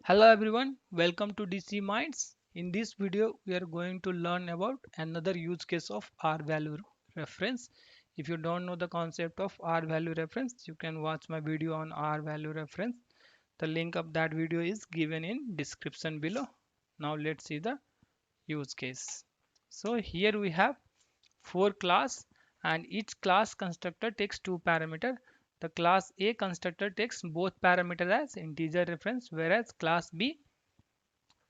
Hello everyone, welcome to DC Minds. In this video, we are going to learn about another use case of R value reference. If you don't know the concept of R value reference, you can watch my video on R value reference. The link of that video is given in description below. Now let's see the use case. So here we have four class and each class constructor takes two parameter. The class A constructor takes both parameter as integer reference, whereas class B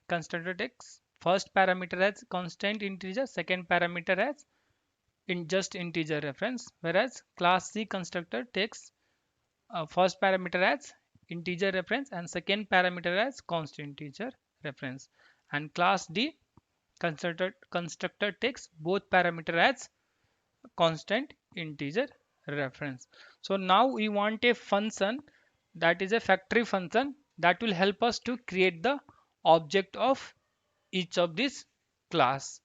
constructor takes first parameter as constant integer, second parameter as in just integer reference, whereas class C constructor takes first parameter as integer reference and second parameter as constant integer reference, and class D constructor takes both parameter as constant integer reference. So now we want a function that is a factory function that will help us to create the object of each of this class.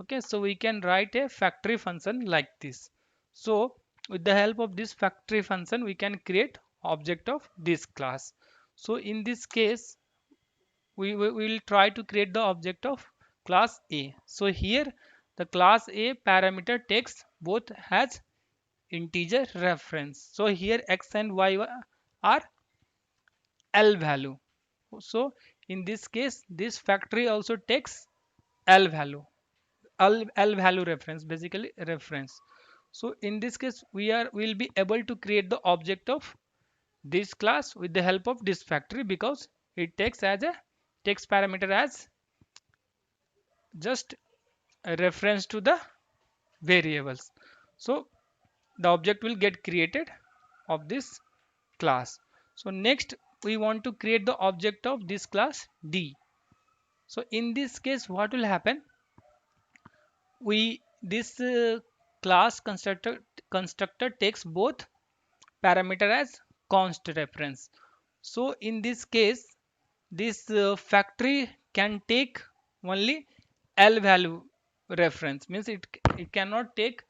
Okay, so we can write a factory function like this. So with the help of this factory function we can create object of this class. So in this case we will try to create the object of class A. So here the class A parameter takes both as integer reference. So here x and y are L value. So in this case this factory also takes L value. L value reference, basically reference. So in this case will be able to create the object of this class with the help of this factory, because it takes as a text parameter as just a reference to the variables. So the object will get created of this class. So next we want to create the object of this class D. So in this case what will happen, we this class constructor takes both parameter as const reference. So in this case this factory can take only L value reference, means it cannot take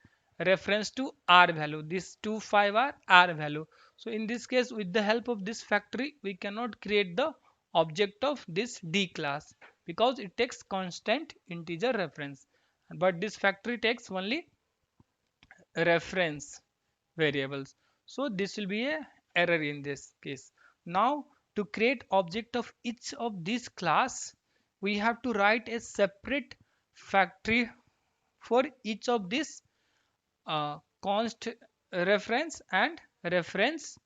reference to R value. This 2 5 are R value. So in this case with the help of this factory we cannot create the object of this D class because it takes constant integer reference, but this factory takes only reference variables. So this will be a error in this case. Now to create object of each of these class we have to write a separate factory for each of this const reference and reference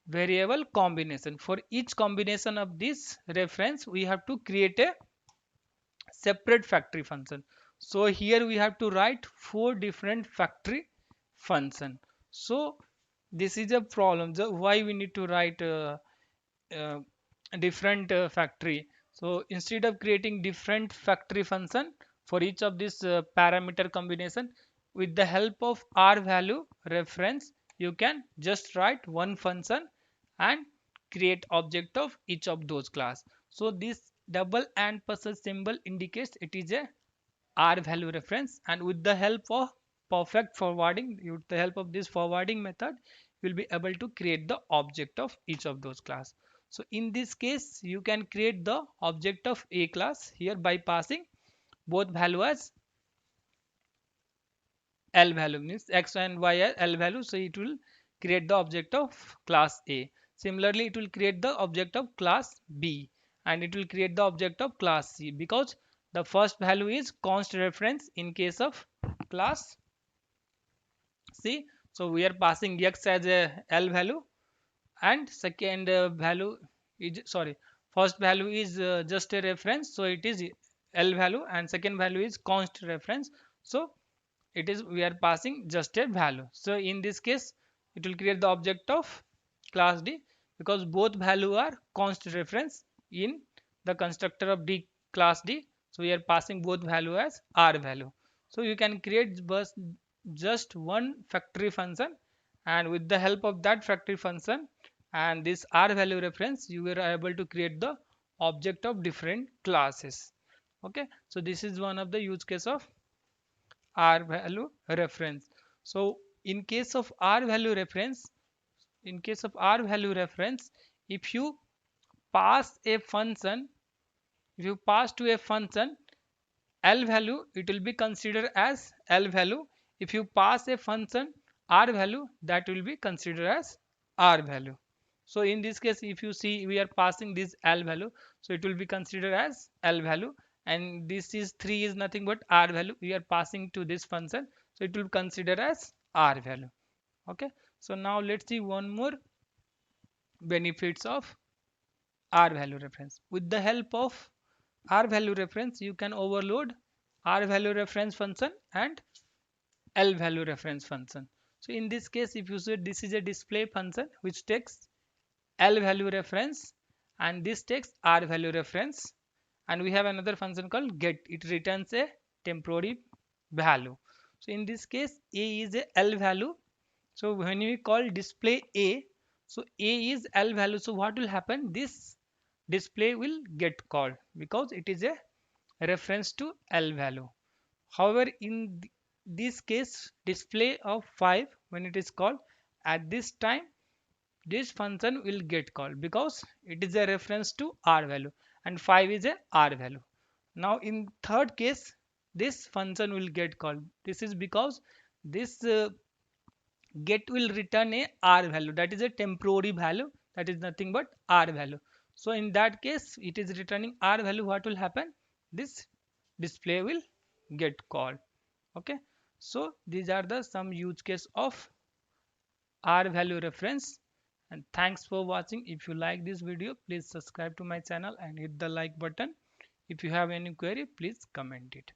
variable combination. For each combination of this reference we have to create a separate factory function. So here we have to write four different factory function. So this is a problem. So why we need to write uh, different factory? So instead of creating different factory function for each of this parameter combination, with the help of R value reference you can just write one function and create object of each of those class. So this double ampersand symbol indicates it is a R value reference, and with the help of perfect forwarding, with the help of this forwarding method you will be able to create the object of each of those class. So in this case you can create the object of A class here by passing both value as L value, means x and y are L value, so it will create the object of class A. Similarly it will create the object of class B, and it will create the object of class C, because the first value is const reference in case of class C. So we are passing x as a L value, and second value is, sorry, first value is just a reference, so it is L value, and second value is const reference, so it is we are passing just a value. So in this case it will create the object of class D, because both value are const reference in the constructor of D class D. So we are passing both value as R value. So you can create just one factory function, and with the help of that factory function and this R value reference you are able to create the object of different classes. Okay, so this is one of the use case of R value reference. So in case of R value reference, if you pass a function, if you pass to a function L value, it will be considered as L value. If you pass a function R value, that will be considered as R value. So in this case, if you see we are passing this L value, so it will be considered as L value, and this is 3 is nothing but R value. We are passing to this function, so it will be considered as R value. Okay. So now let's see one more benefits of R value reference. With the help of R value reference, you can overload R value reference function and L value reference function. So in this case, if you say this is a display function which takes L value reference and this takes R value reference, and we have another function called get, it returns a temporary value. So in this case, A is a L value. So when we call display A, so A is L value. So what will happen? This display will get called because it is a reference to L value. However, in this case, display of 5, when it is called at this time, this function will get called because it is a reference to R value and 5 is a R value. Now in third case, this function will get called. This is because this get will return a R value, that is a temporary value, that is nothing but R value. So in that case, it is returning R value. What will happen? This display will get called. Okay. So these are the some use case of R value reference. And thanks for watching. If you like this video, please subscribe to my channel and hit the like button. If you have any query, please comment it.